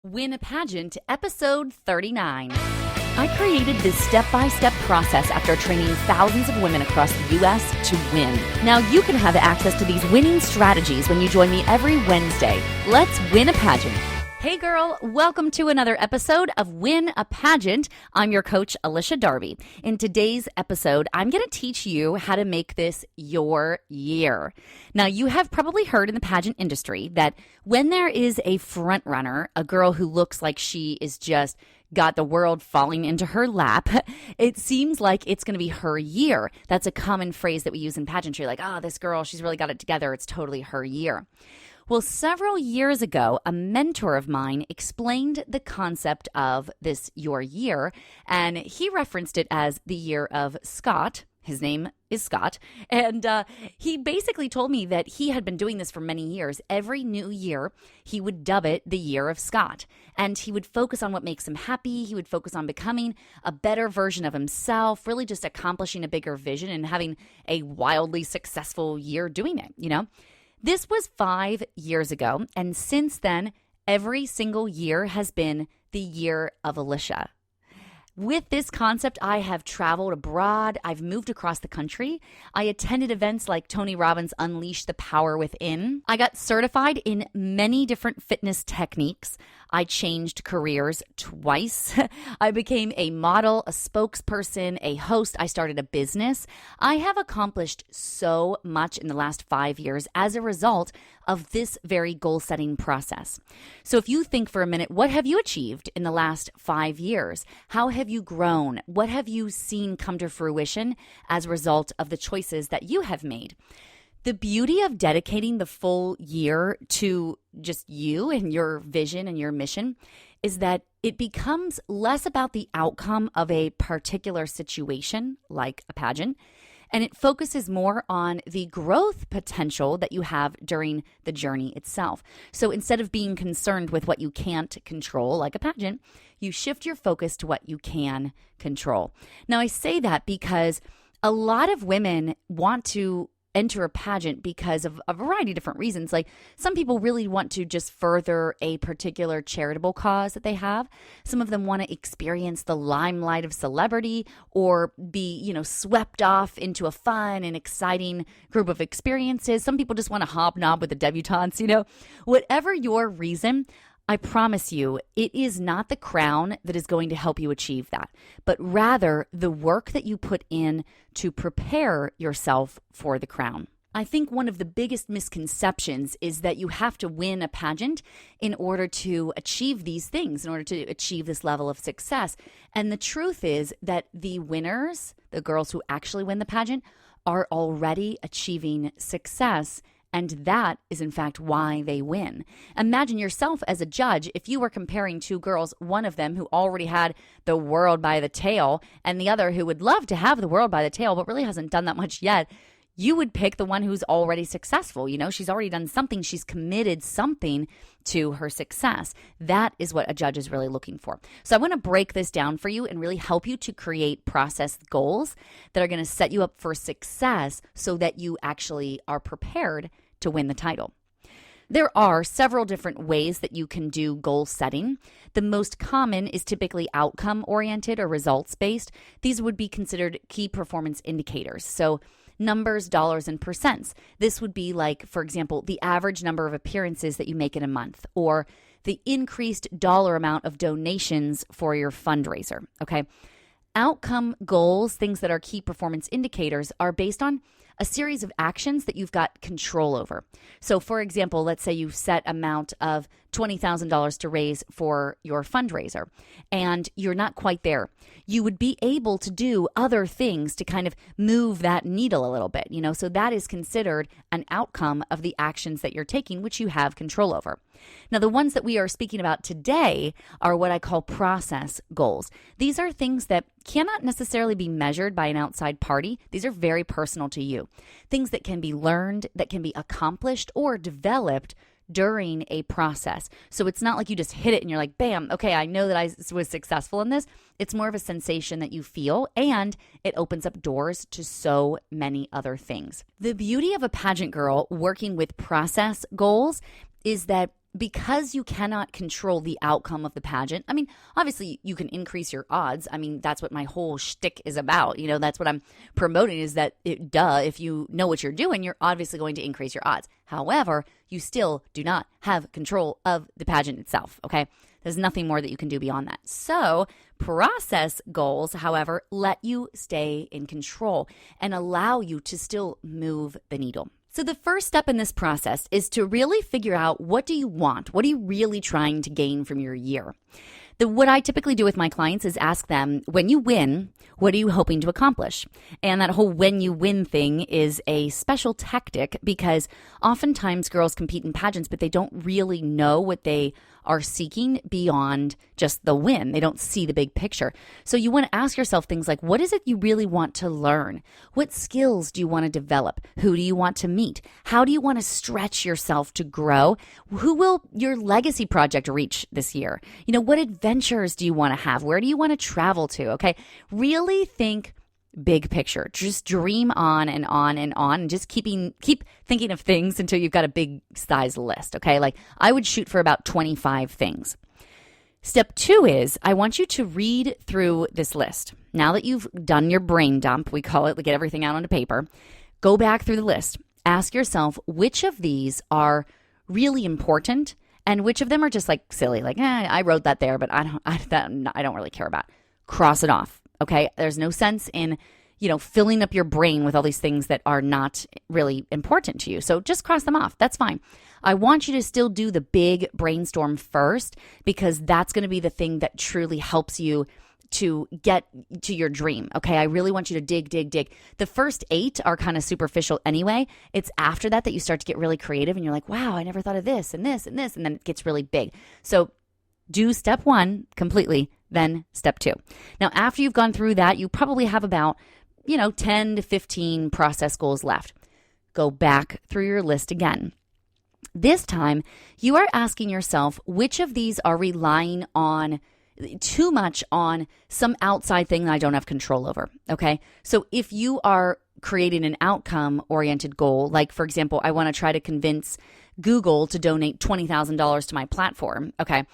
Win a Pageant, episode 39. I created this step-by-step process after training thousands of women across the U.S. to win. Now you can have access to these winning strategies when you join me every Wednesday. Let's win a pageant. Hey girl, welcome to another episode of Win a Pageant. I'm your coach, Alycia Darby. In today's episode, I'm going to teach you how to make this your year. Now, you have probably heard in the pageant industry that when there is a front runner, a girl who looks like she is just got the world falling into her lap, it seems like it's going to be her year. That's a common phrase that we use in pageantry, like, oh, this girl, she's really got it together. It's totally her year. Well, several years ago, a mentor of mine explained the concept of this your year, and he referenced it as the year of Scott. His name is Scott, and he basically told me that he had been doing this for many years. Every new year, he would dub it the year of Scott, and he would focus on what makes him happy. He would focus on becoming a better version of himself, really just accomplishing a bigger vision and having a wildly successful year doing it, you know? This was 5 years ago, and since then, every single year has been the year of Alycia. With this concept, I have traveled abroad. I've moved across the country. I attended events like Tony Robbins' Unleash the Power Within. I got certified in many different fitness techniques. I changed careers twice. I became a model, a spokesperson, a host. I started a business. I have accomplished so much in the last 5 years as a result of this very goal-setting process. So if you think for a minute, what have you achieved in the last 5 years? How have you grown? What have you seen come to fruition as a result of the choices that you have made? The beauty of dedicating the full year to just you and your vision and your mission is that it becomes less about the outcome of a particular situation, like a pageant, and it focuses more on the growth potential that you have during the journey itself. So instead of being concerned with what you can't control, like a pageant, you shift your focus to what you can control. Now, I say that because a lot of women want to enter a pageant because of a variety of different reasons. Like some people really want to just further a particular charitable cause that they have. Some of them want to experience the limelight of celebrity or be, swept off into a fun and exciting group of experiences. Some people just want to hobnob with the debutantes, Whatever your reason, I promise you, it is not the crown that is going to help you achieve that, but rather the work that you put in to prepare yourself for the crown. I think one of the biggest misconceptions is that you have to win a pageant in order to achieve these things, in order to achieve this level of success. And the truth is that the winners, the girls who actually win the pageant, are already achieving success. And that is, in fact, why they win. Imagine yourself as a judge if you were comparing two girls, one of them who already had the world by the tail and the other who would love to have the world by the tail but really hasn't done that much yet. You would pick the one who's already successful. She's already done something. She's committed something to her success. That is what a judge is really looking for. So I want to break this down for you and really help you to create process goals that are going to set you up for success so that you actually are prepared to win the title. There are several different ways that you can do goal setting. The most common is typically outcome-oriented or results-based. These would be considered key performance indicators. So numbers, dollars, and percents. This would be like, for example, the average number of appearances that you make in a month or the increased dollar amount of donations for your fundraiser, okay? Outcome goals, things that are key performance indicators, are based on a series of actions that you've got control over. So for example, let's say you set amount of $20,000 to raise for your fundraiser and you're not quite there. You would be able to do other things to kind of move that needle a little bit, so that is considered an outcome of the actions that you're taking, which you have control over. Now, the ones that we are speaking about today are what I call process goals. These are things that cannot necessarily be measured by an outside party. These are very personal to you. Things that can be learned, that can be accomplished or developed during a process. So it's not like you just hit it and you're like, bam, okay, I know that I was successful in this. It's more of a sensation that you feel, and it opens up doors to so many other things. The beauty of a pageant girl working with process goals is that because you cannot control the outcome of the pageant, I mean, obviously you can increase your odds. I mean, that's what my whole shtick is about. That's what I'm promoting is that, if you know what you're doing, you're obviously going to increase your odds. However, you still do not have control of the pageant itself, okay? There's nothing more that you can do beyond that. So process goals, however, let you stay in control and allow you to still move the needle. So the first step in this process is to really figure out, what do you want? What are you really trying to gain from your year? What I typically do with my clients is ask them, when you win, what are you hoping to accomplish? And that whole when you win thing is a special tactic because oftentimes girls compete in pageants, but they don't really know what they are seeking beyond just the win. They don't see the big picture. So you want to ask yourself things like, what is it you really want to learn? What skills do you want to develop? Who do you want to meet? How do you want to stretch yourself to grow? Who will your legacy project reach this year? What adventures do you want to have? Where do you want to travel to? Okay. Really think big picture. Just dream on and on and on, and just keep thinking of things until you've got a big size list. Okay. Like I would shoot for about 25 things. Step 2 is I want you to read through this list. Now that you've done your brain dump, we call it, get everything out onto paper, go back through the list. Ask yourself which of these are really important and which of them are just like silly. Like, I wrote that there, but I don't really care about. Cross it off. Okay. There's no sense in, filling up your brain with all these things that are not really important to you. So just cross them off. That's fine. I want you to still do the big brainstorm first because that's going to be the thing that truly helps you to get to your dream. Okay. I really want you to dig. The first 8 are kind of superficial anyway. It's after that you start to get really creative and you're like, wow, I never thought of this and this and this. And then it gets really big. So do step 1 completely, then step 2. Now, after you've gone through that, you probably have about, 10 to 15 process goals left. Go back through your list again. This time, you are asking yourself which of these are relying on too much on some outside thing that I don't have control over. Okay. So if you are creating an outcome-oriented goal, like for example, I want to try to convince Google to donate $20,000 to my platform. Okay.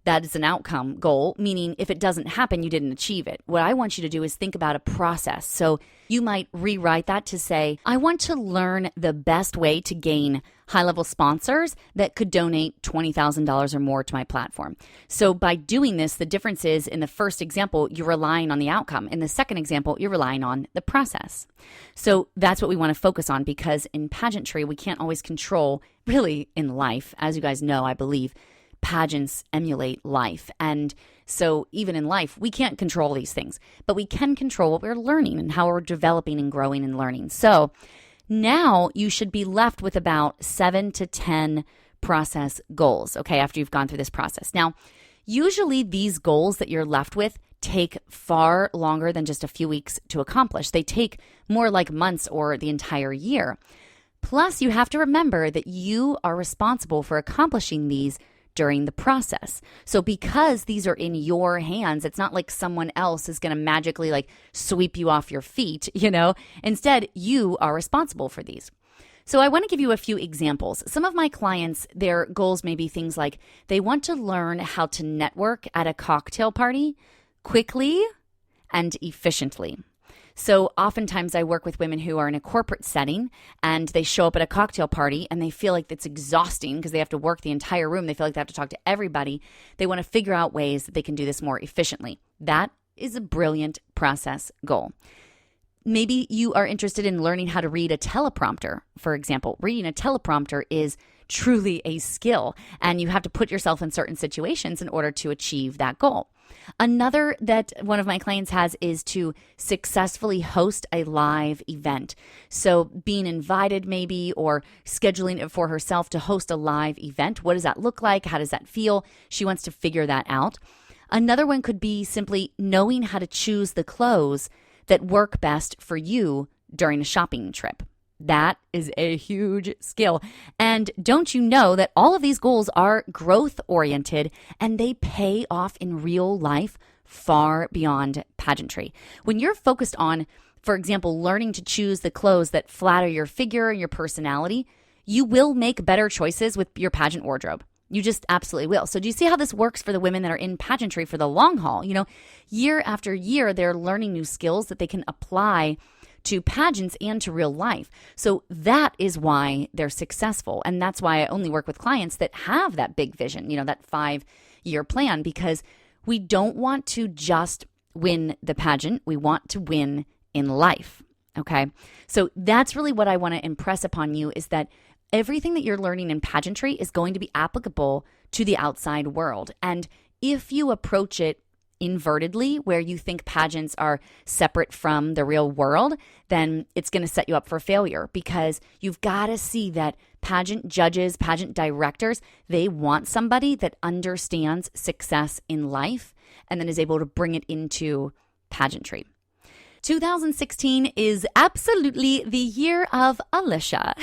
That is an outcome goal, meaning if it doesn't happen, you didn't achieve it. What I want you to do is think about a process. So you might rewrite that to say, I want to learn the best way to gain high-level sponsors that could donate $20,000 or more to my platform. So by doing this, the difference is in the first example, you're relying on the outcome. In the second example, you're relying on the process. So that's what we want to focus on because in pageantry, we can't always control, really in life, as you guys know, I believe, pageants emulate life. And so even in life, we can't control these things, but we can control what we're learning and how we're developing and growing and learning. So now you should be left with about 7 to 10 process goals, okay, after you've gone through this process. Now, usually these goals that you're left with take far longer than just a few weeks to accomplish. They take more like months or the entire year. Plus, you have to remember that you are responsible for accomplishing these during the process. So because these are in your hands, it's not like someone else is going to magically sweep you off your feet, Instead, you are responsible for these. So I want to give you a few examples. Some of my clients, their goals may be things like they want to learn how to network at a cocktail party quickly and efficiently. So oftentimes I work with women who are in a corporate setting and they show up at a cocktail party and they feel like it's exhausting because they have to work the entire room. They feel like they have to talk to everybody. They want to figure out ways that they can do this more efficiently. That is a brilliant process goal. Maybe you are interested in learning how to read a teleprompter. For example, reading a teleprompter is truly a skill and you have to put yourself in certain situations in order to achieve that goal. Another that one of my clients has is to successfully host a live event. So being invited maybe or scheduling it for herself to host a live event. What does that look like? How does that feel? She wants to figure that out. Another one could be simply knowing how to choose the clothes that work best for you during a shopping trip. That is a huge skill. And don't you know that all of these goals are growth oriented and they pay off in real life far beyond pageantry. When you're focused on, for example, learning to choose the clothes that flatter your figure and your personality, you will make better choices with your pageant wardrobe. You just absolutely will. So do you see how this works for the women that are in pageantry for the long haul? Year after year, they're learning new skills that they can apply to pageants and to real life. So that is why they're successful. And that's why I only work with clients that have that big vision, that 5-year plan, because we don't want to just win the pageant. We want to win in life. Okay. So that's really what I want to impress upon you, is that everything that you're learning in pageantry is going to be applicable to the outside world. And if you approach it invertedly, where you think pageants are separate from the real world, then it's going to set you up for failure, because you've got to see that pageant judges, pageant directors, they want somebody that understands success in life and then is able to bring it into pageantry. 2016 is absolutely the year of Alycia,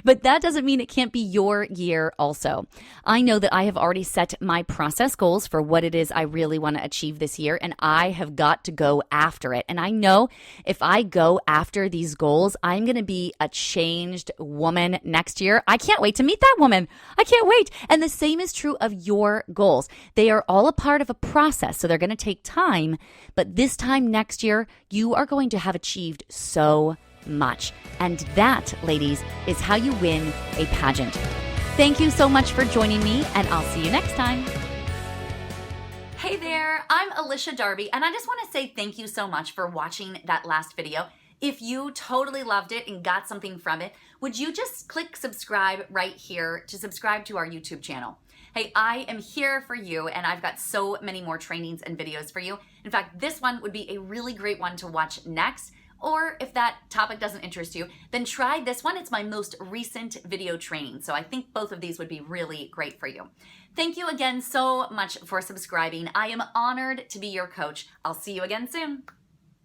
but that doesn't mean it can't be your year also. I know that I have already set my process goals for what it is I really want to achieve this year, and I have got to go after it. And I know if I go after these goals, I'm going to be a changed woman next year. I can't wait to meet that woman. I can't wait. And the same is true of your goals. They are all a part of a process, so they're going to take time, but this time next year, you are going to have achieved so much. And that, ladies, is how you win a pageant. Thank you so much for joining me, and I'll see you next time. Hey there, I'm Alycia Darby, and I just want to say thank you so much for watching that last video. If you totally loved it and got something from it, would you just click subscribe right here to subscribe to our YouTube channel? Hey, I am here for you, and I've got so many more trainings and videos for you. In fact, this one would be a really great one to watch next. Or if that topic doesn't interest you, then try this one. It's my most recent video training. So I think both of these would be really great for you. Thank you again so much for subscribing. I am honored to be your coach. I'll see you again soon.